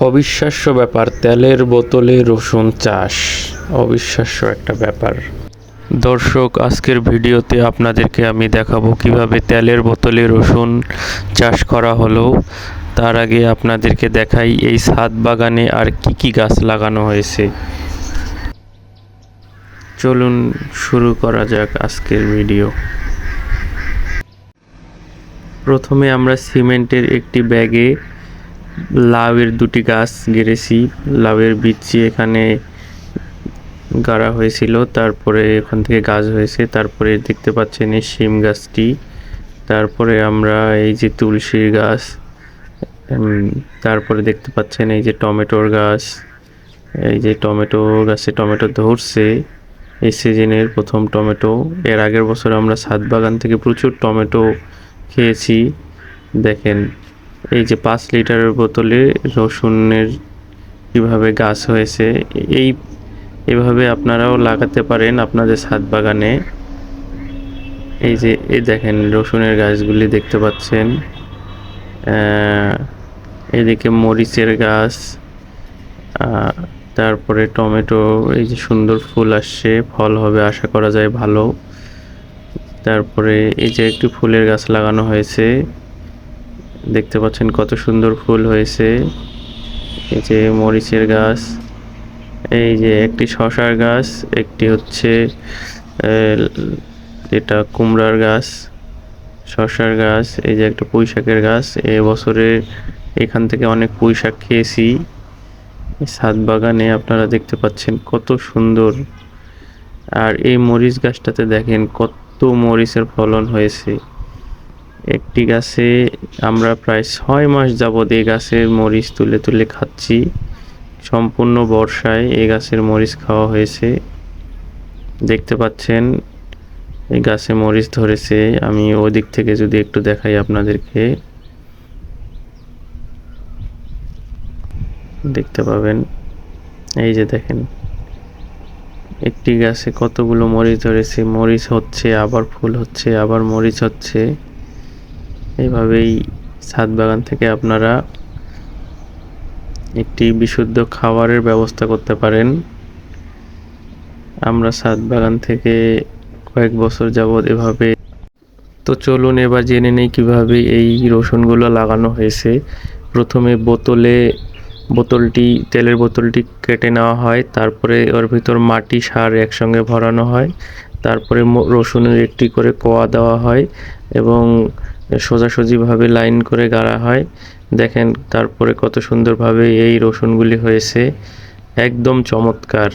অবিশ্বাস্য ব্যাপার, তেলের বোতলে রসুন চাষ। অবিশ্বাস্য একটা ব্যাপার। দর্শক, আজকের ভিডিওতে আপনাদেরকে আমি দেখাবো কিভাবে তেলের বোতলে রসুন চাষ করা হলো। তার আগে আপনাদেরকে দেখাই এই ছাদ বাগানে আর কি কি গাছ লাগানো হয়েছে। চলুন শুরু করা যাক আজকের ভিডিও। প্রথমে আমরা সিমেন্টের একটি ব্যাগে লাউয়ের দুটি গাছ গেড়েছি। লাউয়ের বীজ এখানে গাড়া হয়েছিল, তারপরে এখান থেকে গাছ হয়েছে। তারপরে দেখতে পাচ্ছেন এই শিম গাছটি। তারপরে আমরা এই যে তুলসীর গাছ, তারপরে দেখতে পাচ্ছেন এই যে টমেটোর গাছ। এই যে টমেটো গাছে টমেটো ধরছে, এই সিজনের প্রথম টমেটো। এর আগের বছর আমরা ছাদ বাগান থেকে প্রচুর টমেটো খেয়েছি। দেখেন এই যে 5 লিটারের বোতলে রসুনের কিভাবে গাছ হয়েছে। এইভাবে আপনারাও লাগাতে পারেন আপনাদের ছাদ বাগানে। এই দেখেন রসুনের গাছগুলি দেখতে পাচ্ছেন। এদিকে মরিচের গাছ, তারপরে টমেটো। এই যে সুন্দর ফুল আসছে, ফল হবে আশা করা যায় ভালো। তারপরে এই যে একটি ফুলের গাছ লাগানো হয়েছে, দেখতে পাচ্ছেন কত সুন্দর ফুল হয়েছে। এই যে মরিচের গাছ, এই যে একটি শসার গাছ, একটি হচ্ছে এটা কুমড়ার গাছ, শসার গাছ। এই যে একটা পুঁই শাকের গাছ। এবছরে এখান থেকে অনেক পুঁই শাক খেয়েছি। ছাদ বাগানে আপনারা দেখতে পাচ্ছেন কত সুন্দর। আর এই মরিচ গাছটাতে দেখেন কত মরিচের ফলন হয়েছে। একটি গাছে আমরা প্রায় 6 মাস যাবৎ এই গাছের মরিচ তুলে তুলে খাচ্ছি। সম্পূর্ণ বর্ষায় এই গাছের মরিচ খাওয়া হয়েছে। দেখতে পাচ্ছেন এই গাছে মরিচ ধরেছে। আমি ওদিক থেকে যদি একটু দেখাই আপনাদেরকে, দেখতে পাবেন। এই যে দেখেন একটি গাছে কতগুলো মরিচ ধরেছে। মরিচ হচ্ছে, আবার ফুল হচ্ছে, আবার মরিচ হচ্ছে। এইভাবেই ছাদ বাগান থেকে আপনারা একটি বিশুদ্ধ খাবারের ব্যবস্থা করতে পারেন। আমরা ছাদ বাগান থেকে কয়েক বছর যাবৎ এভাবে। তো চলুন এবার জেনে নেই কিভাবে এই রসুনগুলো লাগানো হয়েছে। প্রথমে তেলের বোতলটি কেটে নেওয়া হয়, তারপরে ওর ভিতর মাটি সার একসঙ্গে ভরানো হয়। তারপরে রসুনের একটি করে কোয়া দেওয়া হয় এবং সোজাসুজিভাবে লাইন করে গাড়া হয়। দেখেন তারপরে কত সুন্দরভাবে এই রসুনগুলি হয়েছে, একদম চমৎকার।